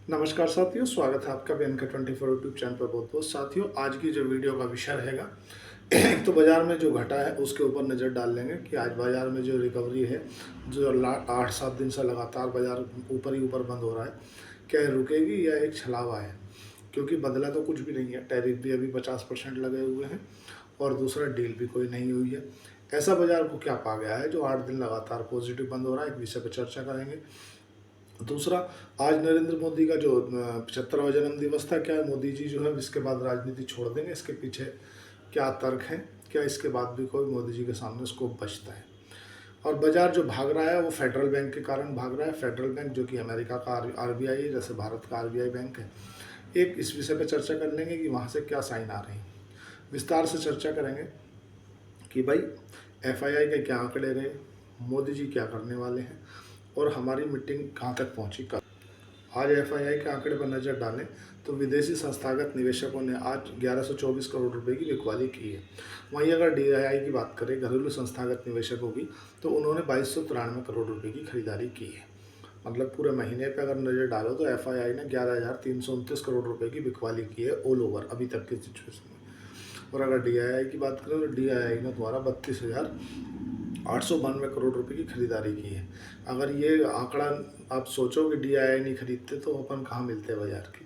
नमस्कार साथियों, स्वागत है आपका बी एन के 24 यूट्यूब चैनल पर। बहुत बहुत साथियों, आज की जो वीडियो का विषय रहेगा एक तो बाजार में जो घटा है उसके ऊपर नज़र डाल लेंगे कि आज बाजार में जो रिकवरी है, जो 8-7 दिन से लगातार बाजार ऊपर ही ऊपर बंद हो रहा है, क्या ये रुकेगी या एक छलावा है। क्योंकि बदला तो कुछ भी नहीं है, टैरिफ भी अभी 50% लगे हुए हैं और दूसरा डील भी कोई नहीं हुई है। ऐसा बाजार को क्या पा गया है जो 8 दिन लगातार पॉजिटिव बंद हो रहा है, एक विषय पर चर्चा करेंगे। दूसरा, आज नरेंद्र मोदी का जो 75वां जन्म दिवस था, क्या मोदी जी जो है इसके बाद राजनीति छोड़ देंगे, इसके पीछे क्या तर्क है, क्या इसके बाद भी कोई मोदी जी के सामने स्कोप बचता है। और बाजार जो भाग रहा है वो फेडरल बैंक के कारण भाग रहा है। फेडरल बैंक जो कि अमेरिका का आरबीआई है, जैसे भारत का आरबीआई बैंक है। एक इस विषय पर चर्चा कर लेंगे कि वहाँ से क्या साइन आ रहे हैं, विस्तार से चर्चा करेंगे कि भाई एफआईआई के क्या आंकड़े रहे, मोदी जी क्या करने वाले हैं और हमारी मीटिंग कहाँ तक पहुँची। आज एफआईआई के आंकड़े पर नजर डालें तो विदेशी संस्थागत निवेशकों ने आज 1124 करोड़ रुपए की बिकवाली की है। वहीं अगर डीआईआई की बात करें, घरेलू संस्थागत निवेशकों की, तो उन्होंने 2293 करोड़ रुपए की खरीदारी की है। मतलब पूरे महीने पे अगर नज़र डालो तो एफआईआई ने 11,329 करोड़ रुपए की बिकवाली की है ऑल ओवर अभी तक की सिचुएशन में। और अगर डीआईआई की बात करें तो डीआईआई ने तुम्हारा 32,892 करोड़ रुपए की खरीदारी की है। अगर ये आंकड़ा आप सोचो कि डीआईआई नहीं खरीदते तो अपन कहाँ मिलते बाजार की।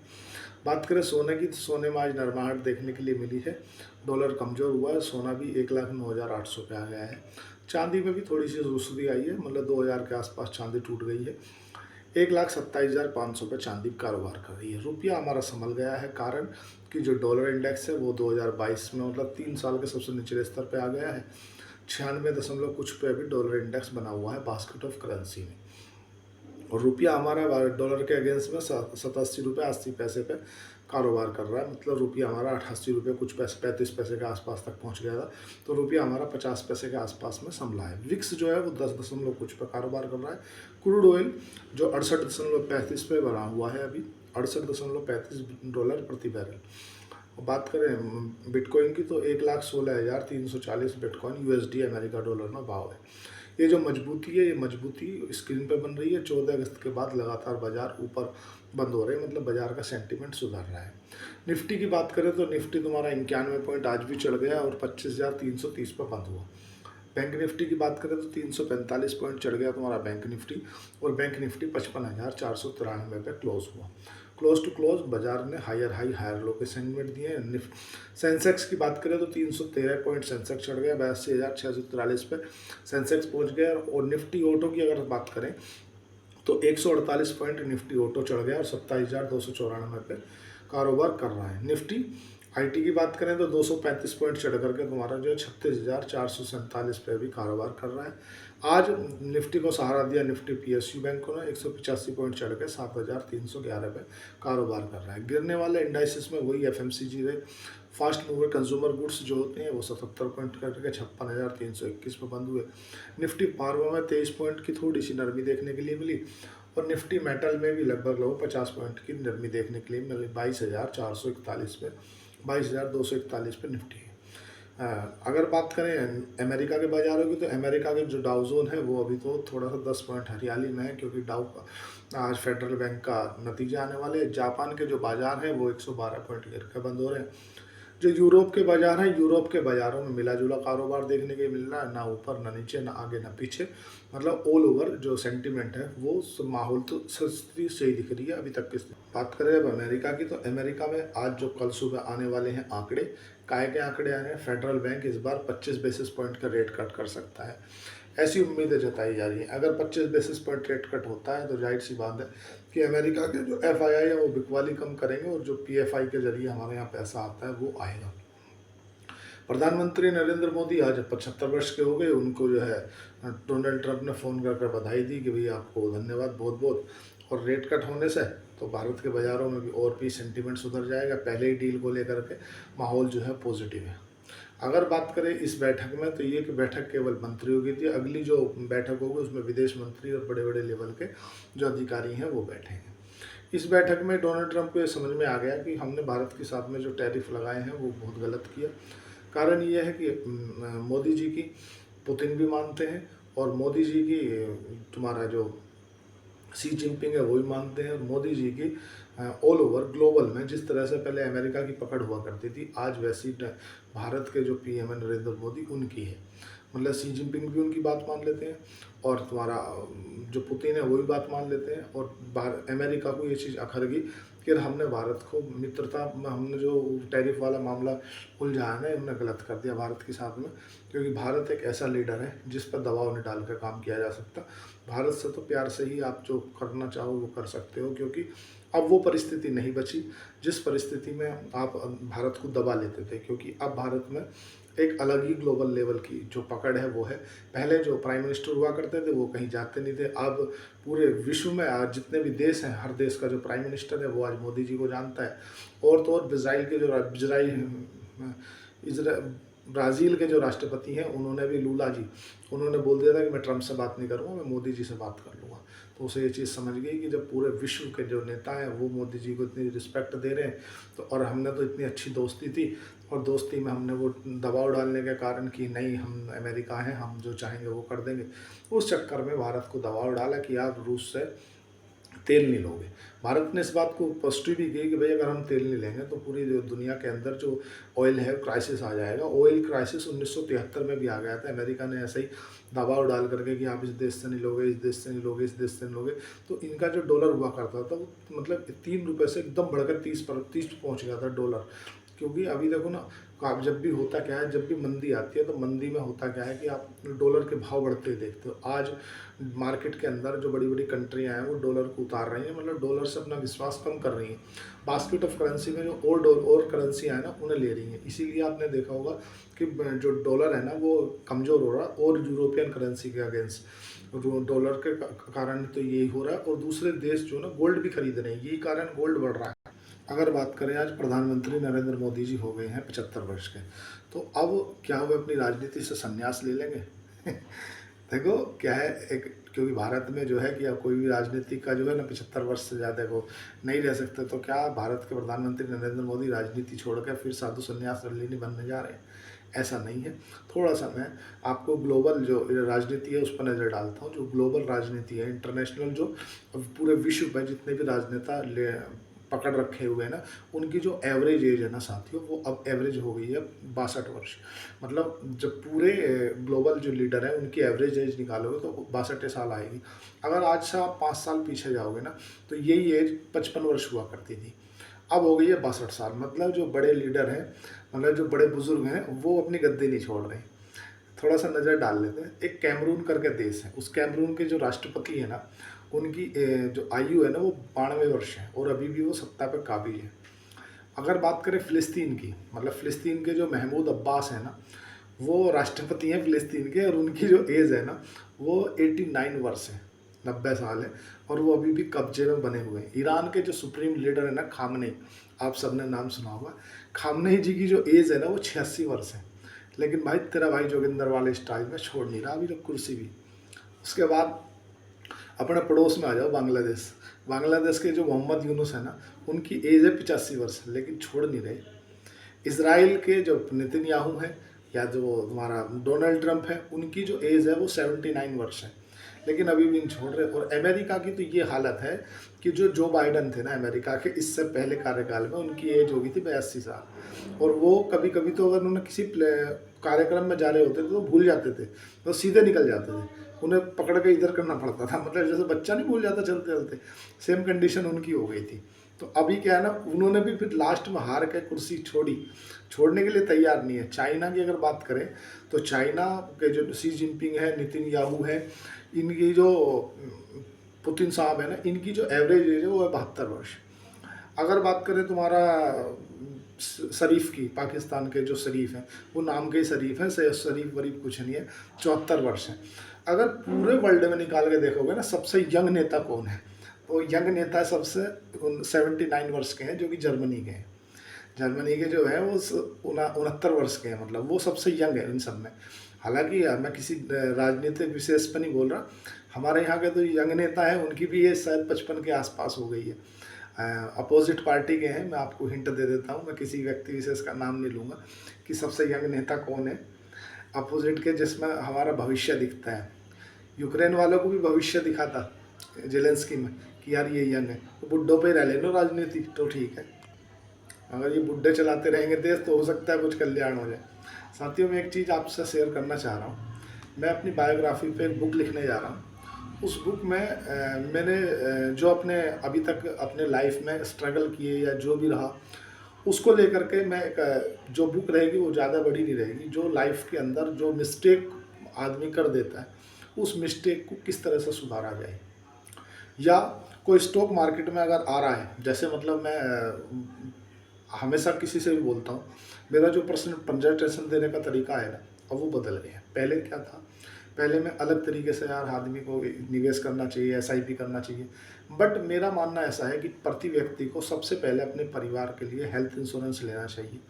बात करें सोने की, तो सोने में आज नरमाहट देखने के लिए मिली है। डॉलर कमज़ोर हुआ है, सोना भी 1,09,800 पे आ गया है। चांदी में भी थोड़ी सी सुस्ती आई है, मतलब 2,000 के आसपास चांदी टूट गई है। 1,27,500 पे चांदी कारोबार कर रही है। रुपया हमारा संभल गया है, कारण कि जो डॉलर इंडेक्स है वो 2022 में मतलब 3 साल के सबसे निचले स्तर पे आ गया है। 96 दशमलव कुछ पे अभी डॉलर इंडेक्स बना हुआ है बास्केट ऑफ करेंसी में। और रुपया हमारा डॉलर के अगेंस्ट में 87 रुपये 80 पैसे पे कारोबार कर रहा है। मतलब रुपया हमारा 88 रुपये कुछ पैसे 35 पैसे के आसपास तक पहुंच गया था, तो रुपया हमारा 50 पैसे के आसपास में संभला है। विक्स जो है वो 10 दशमलव कुछ पे कारोबार कर रहा है। क्रूड ऑयल जो 68.35 पे बना हुआ है अभी, $68.35 प्रति बैरल। बात करें बिटकॉइन की तो 1,16,340 बिटकॉइन यूएसडी अमेरिका डॉलर में भाव है। ये जो मजबूती है, ये मजबूती स्क्रीन पे बन रही है। 14 अगस्त के बाद लगातार बाजार ऊपर बंद हो रहे हैं, मतलब बाजार का सेंटीमेंट सुधर रहा है। निफ्टी की बात करें तो निफ्टी तुम्हारा 91 पॉइंट आज भी चढ़ गया और 25,330 पर बंद हुआ। बैंक निफ्टी की बात करें तो 345 पॉइंट चढ़ गया तुम्हारा बैंक निफ्टी, और बैंक निफ्टी 55,493 पे क्लोज हुआ। क्लोज टू क्लोज बाजार ने हायर लो के सेगमेंट दिए हैं। सेंसेक्स की बात करें तो 313 पॉइंट सेंसेक्स चढ़ गया, 82,643 पे सेंसेक्स पहुंच गया। और निफ्टी ऑटो की अगर बात करें तो 148 पॉइंट निफ्टी ऑटो चढ़ गया और 27,294 पे कारोबार कर रहा है। निफ्टी आईटी की बात करें तो 235 पॉइंट चढ़ करके तुम्हारा जो है 36,447 पे भी कारोबार कर रहा है। आज निफ्टी को सहारा दिया निफ्टी पीएसयू बैंक को ना, 185 पॉइंट चढ़ के 7,311 पे कारोबार कर रहा है। गिरने वाले इंडाइसिस में वही एफएमसीजी रहे। फास्ट मूवर कंज्यूमर गुड्स जो होते हैं वो 77 पॉइंट करके 56,321 पे बंद हुए। निफ्टी फार्मा में 23 पॉइंट की थोड़ी सी नरमी देखने के लिए मिली, और निफ्टी मेटल में भी लगभग 50 पॉइंट की नरमी देखने के लिए मिली। 22,441 पे 22,241 पे निफ्टी है। अगर बात करें अमेरिका के बाजारों की, तो अमेरिका के जो डाउ जोन है वो अभी तो थोड़ा सा 10 पॉइंट हरियाली में है, क्योंकि आज फेडरल बैंक का नतीजा आने वाले। जापान के जो बाजार हैं वो 112 पॉइंट गिर के बंद हो रहे हैं। जो यूरोप के बाजार हैं, यूरोप के बाजारों में मिला जुला कारोबार देखने के मिल रहा है, ना ऊपर ना नीचे ना आगे ना पीछे। मतलब ऑल ओवर जो सेंटीमेंट है वो माहौल तो सस्ती सही दिख रही है अभी तक की। बात करें अब अमेरिका की, तो अमेरिका में आज जो कल सुबह आने वाले हैं आंकड़े, काय के आंकड़े आ रहे हैं। फेडरल बैंक इस बार 25 बेसिस पॉइंट का रेट कट कर सकता है, ऐसी उम्मीदें जताई जा रही हैं। अगर 25 बेसिस पॉइंट रेट कट होता है तो जाहिर सी बात है कि अमेरिका के जो एफआईआई है वो बिकवाली कम करेंगे, और जो पीएफआई के जरिए हमारे यहाँ पैसा आता है वो आएगा। प्रधानमंत्री नरेंद्र मोदी आज 75 वर्ष के हो गए। उनको जो है डोनाल्ड ट्रंप ने फ़ोन कर बधाई दी कि भैया आपको धन्यवाद बहुत बहुत। और रेट कट होने से तो भारत के बाज़ारों में भी और भी सेंटीमेंट सुधर जाएगा। पहले ही डील को लेकर के माहौल जो है पॉजिटिव है। अगर बात करें इस बैठक में, तो ये कि बैठक केवल मंत्रियों की थी। अगली जो बैठक होगी उसमें विदेश मंत्री और बड़े बड़े लेवल के जो अधिकारी हैं वो बैठेंगे। इस बैठक में डोनाल्ड ट्रंप को ये समझ में आ गया कि हमने भारत के साथ में जो टैरिफ लगाए हैं वो बहुत गलत किया। कारण ये है कि मोदी जी की पुतिन भी मानते हैं, और मोदी जी की तुम्हारा जो शी जिनपिंग है वो भी मानते हैं, और मोदी जी की ऑल ओवर ग्लोबल में जिस तरह से पहले अमेरिका की पकड़ हुआ करती थी, आज वैसी भारत के जो पीएम है नरेंद्र मोदी, उनकी है। मतलब शी जिनपिंग भी उनकी बात मान लेते हैं, और तुम्हारा जो पुतिन है वो भी बात मान लेते हैं, और अमेरिका को ये चीज़ अखर गई कि हमने भारत को मित्रता में, हमने जो टैरिफ वाला मामला उलझाया है हमने गलत कर दिया भारत के साथ में, क्योंकि भारत एक ऐसा लीडर है जिस पर दबाव नहीं डाल कर काम किया जा सकता। भारत से तो प्यार से ही आप जो करना चाहो वो कर सकते हो, क्योंकि अब वो परिस्थिति नहीं बची जिस परिस्थिति में आप भारत को दबा लेते थे, क्योंकि अब भारत में एक अलग ही ग्लोबल लेवल की जो पकड़ है वो है। पहले जो प्राइम मिनिस्टर हुआ करते थे वो कहीं जाते नहीं थे, अब पूरे विश्व में आज जितने भी देश हैं, हर देश का जो प्राइम मिनिस्टर है वो आज मोदी जी को जानता है। और तो और ब्राज़ील के जो राष्ट्रपति हैं उन्होंने भी, लूला जी, उन्होंने बोल दिया था कि मैं ट्रंप से बात नहीं करूँगा, मैं मोदी जी से बात कर लूँगा। तो उसे ये चीज़ समझ गई कि जब पूरे विश्व के जो नेता हैं वो मोदी जी को इतनी रिस्पेक्ट दे रहे हैं, तो और हमने तो इतनी अच्छी दोस्ती थी, और दोस्ती में हमने वो दबाव डालने के कारण कि नहीं हम अमेरिका हैं, हम जो चाहेंगे वो कर देंगे, उस चक्कर में भारत को दबाव डाला कि आप रूस से तेल नहीं लोगे। भारत ने इस बात को पॉजिटिव भी की कि भाई अगर हम तेल नहीं लेंगे तो पूरी जो दुनिया के अंदर जो ऑयल है क्राइसिस आ जाएगा। ऑयल क्राइसिस 1973 में भी आ गया था, अमेरिका ने ऐसे ही दबाव डाल करके कि आप इस देश से नहीं लोगे, इस देश से नहीं लोगे, इस देश से नहीं लोगे। तो इनका जो डॉलर हुआ करता था वो मतलब 3 रुपये से एकदम बढ़कर 30 पहुँच गया था डॉलर। क्योंकि अभी देखो ना, आप जब भी होता क्या है, जब भी मंदी आती है तो मंदी में होता क्या है कि आप डॉलर के भाव बढ़ते देखते हो। आज मार्केट के अंदर जो बड़ी बड़ी कंट्रियां हैं वो डॉलर को उतार रही हैं, मतलब डॉलर से अपना विश्वास कम कर रही हैं। बास्केट ऑफ करेंसी में जो और करेंसी है ना उन्हें ले रही हैं। इसीलिए आपने देखा होगा कि जो डॉलर है ना वो कमज़ोर हो रहा है, और यूरोपियन करेंसी के अगेंस्ट डॉलर के कारण तो यही हो रहा है। और दूसरे देश जो ना गोल्ड भी खरीद रहे हैं, यही कारण गोल्ड बढ़ रहा है। अगर बात करें, आज प्रधानमंत्री नरेंद्र मोदी जी हो गए हैं 75 वर्ष के, तो अब क्या वो अपनी राजनीति से संन्यास ले लेंगे? देखो क्या है, एक क्योंकि भारत में जो है कि अब कोई भी राजनीति का जो है ना 75 वर्ष से ज़्यादा को नहीं रह सकते, तो क्या भारत के प्रधानमंत्री नरेंद्र मोदी राजनीति छोड़कर फिर साधु संन्यास रलीनी बनने जा रहे हैं? ऐसा नहीं है। थोड़ा सा मैं आपको ग्लोबल जो राजनीति है उस पर नज़र डालता हूँ। जो ग्लोबल राजनीति है, इंटरनेशनल, जो पूरे विश्व में जितने भी राजनेता पकड़ रखे हुए हैं ना, उनकी जो एवरेज एज है ना साथियों, वो अब एवरेज हो गई है 62 वर्ष। मतलब जब पूरे ग्लोबल जो लीडर है उनकी एवरेज एज निकालोगे तो 62 साल आएगी। अगर आज से आप 5 साल पीछे जाओगे ना तो यही एज 55 वर्ष हुआ करती थी, अब हो गई है 62 साल। मतलब जो बड़े लीडर हैं, मतलब जो बड़े बुजुर्ग हैं, वो अपनी गद्दी नहीं छोड़ रहे। थोड़ा सा नज़र डाल लेते हैं। एक कैमरून करके देश है, उस कैमरून के जो राष्ट्रपति है ना, उनकी जो आयु है ना वो 92 वर्ष है, और अभी भी वो सत्ता पर काबिज है। अगर बात करें फ़िलिस्तीन की, मतलब फ़िलिस्तीन के जो महमूद अब्बास है ना, वो राष्ट्रपति हैं फ़िलिस्तीन के, और उनकी जो एज है ना वो 89 वर्ष है, 90 साल है, और वो अभी भी कब्जे में बने हुए हैं। ईरान के जो सुप्रीम लीडर है ना, खामनेई, आप सबने नाम सुना होगा। खामनेई जी की जो एज है ना वो 86 वर्ष है, लेकिन भाई तेरा भाई जोगिंदर वाले स्टाइल में छोड़ नहीं रहा अभी तक कुर्सी भी। उसके बाद अपने पड़ोस में आ जाओ, बांग्लादेश। बांग्लादेश के जो मोहम्मद यूनुस है ना, उनकी एज है 85 वर्ष, लेकिन छोड़ नहीं रहे। इसराइल के जो नेतन्याहू हैं, या जो हमारा डोनाल्ड ट्रंप है, उनकी जो एज है वो 79 वर्ष है, लेकिन अभी भी नहीं छोड़ रहे। और अमेरिका की तो ये हालत है कि जो बाइडन थे ना अमेरिका के, इससे पहले कार्यकाल में उनकी एज हो गई थी 82 साल, और वो कभी कभी तो अगर उन्होंने किसी कार्यक्रम में जा रहे होते थे तो भूल जाते थे, तो सीधे निकल जाते थे, उन्हें पकड़ के इधर करना पड़ता था। मतलब जैसे बच्चा नहीं भूल जाता चलते चलते, सेम कंडीशन उनकी हो गई थी। तो अभी क्या है ना, उन्होंने भी फिर लास्ट में हार के कुर्सी छोड़ने के लिए तैयार नहीं है। चाइना की अगर बात करें तो चाइना के जो शी जिनपिंग है, नेतन्याहू है, इनकी जो पुतिन साहब है ना, इनकी जो एवरेज एज है वो है 72 वर्ष। अगर बात करें तुम्हारा शरीफ की, पाकिस्तान के जो शरीफ हैं, वो नाम के ही शरीफ हैं, शरीफ वरीफ कुछ नहीं है, 74 वर्ष है। अगर पूरे वर्ल्ड में निकाल के देखोगे ना, सबसे यंग नेता कौन है, तो यंग नेता सबसे 79 वर्ष के हैं, जो कि जर्मनी के हैं। जर्मनी के जो है वो 69 वर्ष के हैं, मतलब वो सबसे यंग है इन सब में। हालांकि मैं किसी राजनीतिक विशेष पर नहीं बोल रहा, हमारे यहाँ के तो यंग नेता हैं, उनकी भी एज शायद 55 के आसपास हो गई है। अपोजिट पार्टी के हैं, मैं आपको हिंट दे देता हूँ, मैं किसी व्यक्ति विशेष का नाम नहीं लूँगा कि सबसे यंग नेता कौन है अपोजिट के, जिसमें हमारा भविष्य दिखता है। यूक्रेन वालों को भी भविष्य दिखा था, जेलेंस्की में कि यार ये यंग है, तो बुड्ढों पे रह लेना राजनीति तो ठीक है। अगर ये बुड्ढे चलाते रहेंगे देश तो हो सकता है कुछ कल्याण हो जाए। साथियों, मैं एक चीज़ आपसे शेयर करना चाह रहा हूँ। मैं अपनी बायोग्राफी पे एक बुक लिखने जा रहा हूँ। उस बुक में मैंने जो अपने अभी तक अपने लाइफ में स्ट्रगल किए या जो भी रहा उसको लेकर के मैं एक जो बुक रहेगी वो ज़्यादा बड़ी नहीं रहेगी। जो लाइफ के अंदर जो मिस्टेक आदमी कर देता है उस मिस्टेक को किस तरह से सुधारा जाए, या कोई स्टॉक मार्केट में अगर आ रहा है, जैसे मतलब मैं हमेशा किसी से भी बोलता हूँ, मेरा जो प्रेजेंटेशन देने का तरीका है ना, अब वो बदल गया। पहले क्या था, पहले मैं अलग तरीके से यार आदमी को निवेश करना चाहिए, एसआईपी करना चाहिए, बट मेरा मानना ऐसा है कि प्रति व्यक्ति को सबसे पहले अपने परिवार के लिए हेल्थ इंश्योरेंस लेना चाहिए।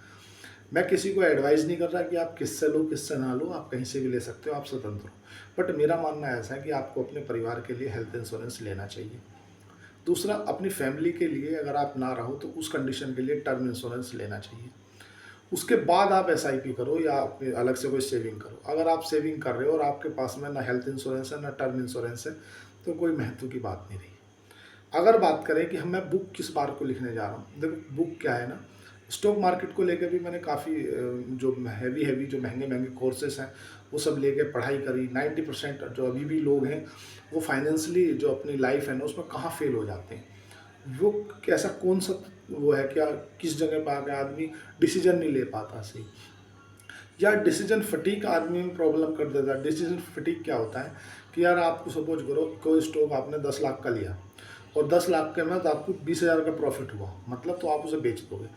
मैं किसी को एडवाइस नहीं कर रहा कि आप किससे लो किससे ना लो, आप कहीं से भी ले सकते हो, आप स्वतंत्र हो, बट मेरा मानना ऐसा है कि आपको अपने परिवार के लिए हेल्थ इंश्योरेंस लेना चाहिए। दूसरा, अपनी फैमिली के लिए अगर आप ना रहो तो उस कंडीशन के लिए टर्म इंश्योरेंस लेना चाहिए। उसके बाद आप एसआईपी करो या अपने अलग से कोई सेविंग करो। अगर आप सेविंग कर रहे हो और आपके पास में ना हेल्थ इंश्योरेंस है ना टर्म इंश्योरेंस है तो कोई महत्व की बात नहीं रही। अगर बात करें कि हम मैं बुक किस बार को लिखने जा रहा हूँ, देखो बुक क्या है ना, स्टॉक मार्केट को लेकर भी मैंने काफ़ी जो हैवी जो महंगे महंगे कोर्सेस हैं वो सब लेके पढ़ाई करी। 90% जो अभी भी लोग हैं वो फाइनेंशियली जो अपनी लाइफ है ना उसमें कहाँ फेल हो जाते हैं। वो कैसा कौन सा वो है, क्या किस जगह पर आके आदमी डिसीजन नहीं ले पाता सही, या डिसीजन फटीक आदमी में प्रॉब्लम कर देता है। डिसीजन फटीक क्या होता है कि यार आपको सपोज करो कोई स्टॉक आपने 10 लाख का लिया और 10 लाख के में तो आपको 20,000 का प्रॉफिट हुआ, मतलब तो आप उसे बेच दोगे।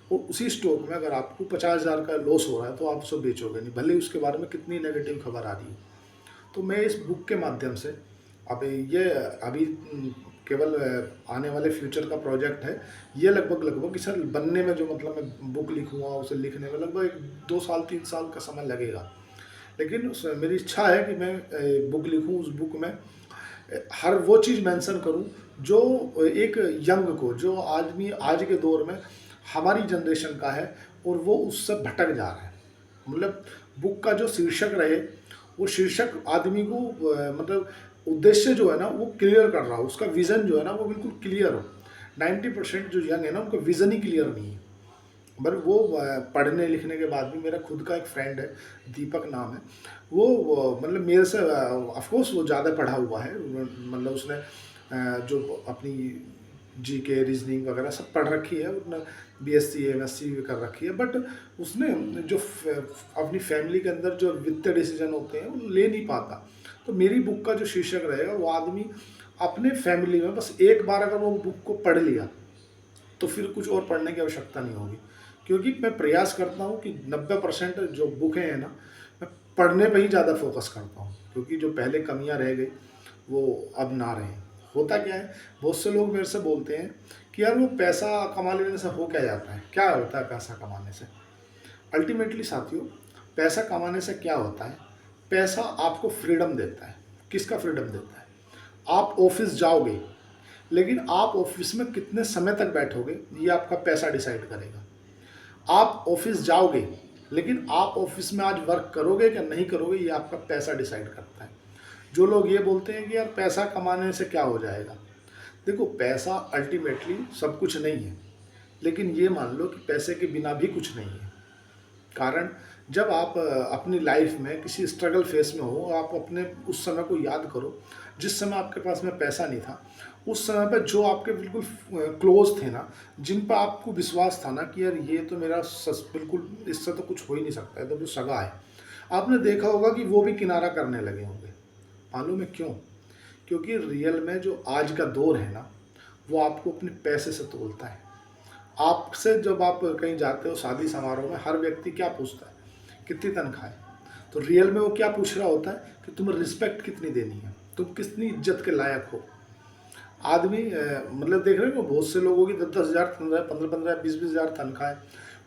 और उसी स्टॉक में अगर आपको 50,000 का लॉस हो रहा है तो आप उसे बेचोगे नहीं, भले उसके बारे में कितनी नेगेटिव खबर आ रही है। तो मैं इस बुक के माध्यम से अभी केवल आने वाले फ्यूचर का प्रोजेक्ट है। ये लगभग कि सर बनने में जो मतलब मैं बुक लिखूँगा उसे लिखने में लगभग 2 साल 3 साल का समय लगेगा। लेकिन मेरी इच्छा है कि मैं बुक लिखूँ, उस बुक में हर वो चीज़ मेंशन करूँ जो एक यंग को, जो आदमी आज के दौर में हमारी जनरेशन का है और वो उससे भटक जा रहा है। मतलब बुक का जो शीर्षक रहे वो शीर्षक आदमी को मतलब उद्देश्य जो है ना वो क्लियर कर रहा हो, उसका विज़न जो है ना वो बिल्कुल क्लियर हो। 90% जो यंग है ना उनका विज़न ही क्लियर नहीं है। पर वो पढ़ने लिखने के बाद भी, मेरा खुद का एक फ्रेंड है, दीपक नाम है, वो मतलब मेरे से ऑफ कोर्स वो ज़्यादा पढ़ा हुआ है, मतलब उसने जो अपनी जीके रीजनिंग वगैरह सब पढ़ रखी है, उसने बीएससी एमएससी भी कर रखी है, बट उसने जो अपनी फैमिली के अंदर जो वित्तीय डिसीजन होते हैं वो ले नहीं पाता। तो मेरी बुक का जो शीर्षक रहेगा वो आदमी अपने फैमिली में बस एक बार अगर वो बुक को पढ़ लिया तो फिर कुछ और पढ़ने की आवश्यकता नहीं होगी। क्योंकि मैं प्रयास करता हूँ कि 90% जो बुकें हैं ना मैं पढ़ने पे ही ज़्यादा फोकस करता हूँ, क्योंकि जो पहले कमियाँ रह गई वो अब ना रहें। होता क्या है, बहुत से लोग मेरे से बोलते हैं कि यार वो पैसा कमा लेने से हो क्या जाता है, क्या होता है पैसा कमाने से। अल्टीमेटली साथियों, पैसा कमाने से क्या होता है, पैसा आपको फ्रीडम देता है। किसका फ्रीडम देता है? आप ऑफिस जाओगे लेकिन आप ऑफिस में कितने समय तक बैठोगे ये आपका पैसा डिसाइड करेगा। आप ऑफिस जाओगे लेकिन आप ऑफिस में आज वर्क करोगे क्या नहीं करोगे ये आपका पैसा डिसाइड करता है। जो लोग ये बोलते हैं कि यार पैसा कमाने से क्या हो जाएगा, देखो पैसा अल्टीमेटली सब कुछ नहीं है, लेकिन ये मान लो कि पैसे के बिना भी कुछ नहीं है। कारण जब आप अपनी लाइफ में किसी स्ट्रगल फेस में हो, आप अपने उस समय को याद करो जिस समय आपके पास में पैसा नहीं था। उस समय पर जो आपके बिल्कुल क्लोज थे ना, जिन पर आपको विश्वास था ना कि यार ये तो मेरा बिल्कुल इससे तो कुछ हो ही नहीं सकता है, तो जो सगा है, आपने देखा होगा कि वो भी किनारा करने लगे होंगे। मालूम है क्यों? क्योंकि रियल में जो आज का दौर है ना वो आपको अपने पैसे से तोलता है। आपसे जब आप कहीं जाते हो शादी समारोह में, हर व्यक्ति क्या पूछता है, कितनी तनख्वाह है। तो रियल में वो क्या पूछ रहा होता है कि तुम्हें रिस्पेक्ट कितनी देनी है, तुम कितनी इज्जत के लायक हो। आदमी मतलब देख रहे हो बहुत से लोगों की 10-10 हज़ार, 15-15, 20-20 हज़ार तनख्वाह है,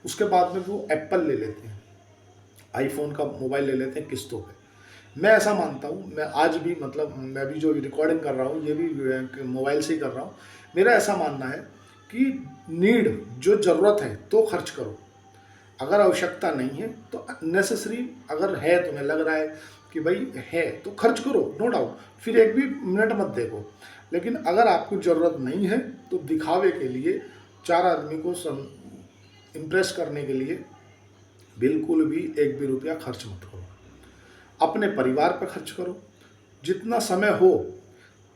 उसके बाद में वो एप्पल ले लेते हैं, आईफोन का मोबाइल ले लेते हैं किस्तों पे। मैं ऐसा मानता हूँ, मैं आज भी मतलब मैं भी जो रिकॉर्डिंग कर रहा हूँ ये भी मोबाइल से ही कर रहा हूँ। मेरा ऐसा मानना है कि नीड जो ज़रूरत है तो खर्च करो, अगर आवश्यकता नहीं है तो नेसेसरी अगर है, तुम्हें लग रहा है कि भाई है तो खर्च करो, नो डाउट, फिर एक भी मिनट मत देखो। लेकिन अगर आपको ज़रूरत नहीं है तो दिखावे के लिए, 4 आदमी को इम्प्रेस करने के लिए बिल्कुल भी एक भी रुपया खर्च मत करो। अपने परिवार पर खर्च करो। जितना समय हो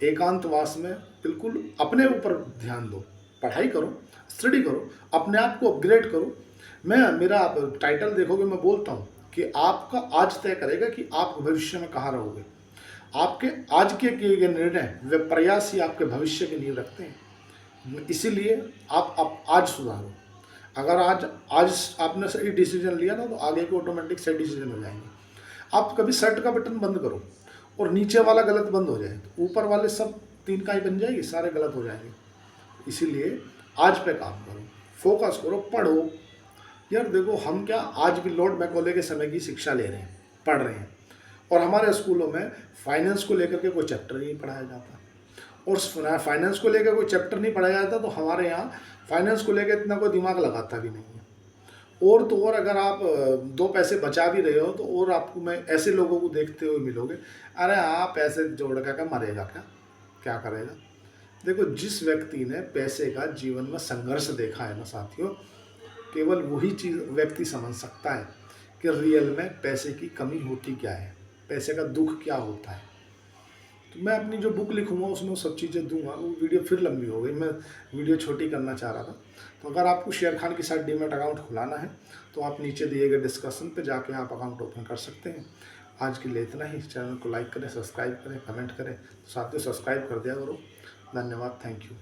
एकांतवास में बिल्कुल अपने ऊपर ध्यान दो। पढ़ाई करो, स्टडी करो, अपने आप को अपग्रेड करो। मेरा आप टाइटल देखोगे, मैं बोलता हूँ कि आपका आज तय करेगा कि आप भविष्य में कहाँ रहोगे। आपके आज के किए गए निर्णय वे प्रयास ही आपके भविष्य की नींव रखते हैं। इसीलिए आप आज सुधारो। अगर आज आज आपने सही डिसीजन लिया ना, तो आगे के ऑटोमेटिक सही डिसीजन हो जाएंगे। आप कभी सर्ट का बटन बंद करो और नीचे वाला गलत बंद हो जाए, तो ऊपर वाले सब 3 का ही बन जाएगी, सारे गलत हो जाएंगे। इसीलिए आज पे काम करो, फोकस करो, पढ़ो। यार देखो, हम क्या आज भी लॉर्ड मैकॉले के समय की शिक्षा ले रहे हैं, पढ़ रहे हैं, और हमारे स्कूलों में फाइनेंस को लेकर के कोई चैप्टर नहीं पढ़ाया जाता। और फाइनेंस को लेकर कोई चैप्टर नहीं पढ़ाया जाता तो हमारे यहाँ फाइनेंस को लेकर इतना कोई दिमाग लगाता भी नहीं है। और तो और अगर आप 2 पैसे बचा भी रहे हो तो और आपको मैं ऐसे लोगों को देखते हुए मिलोगे, अरे हाँ पैसे जोड़ का मरेगा क्या, क्या करेगा। देखो, जिस व्यक्ति ने पैसे का जीवन में संघर्ष देखा है ना साथियों, केवल वही चीज़ व्यक्ति समझ सकता है कि रियल में पैसे की कमी होती क्या है, पैसे का दुख क्या होता है। तो मैं अपनी जो बुक लिखूँगा उसमें वो सब चीज़ें दूंगा। वो वीडियो फिर लंबी हो गई, मैं वीडियो छोटी करना चाह रहा था। तो अगर आपको शेयर खान के साथ डीमैट अकाउंट खुलाना है तो आप नीचे दिए गए डिस्कशन पे जाके आप अकाउंट ओपन कर सकते हैं। आज के लिए इतना ही। चैनल को लाइक करें, सब्सक्राइब करें, कमेंट करें। साथियों, सब्सक्राइब कर दिया करो। धन्यवाद, थैंक यू।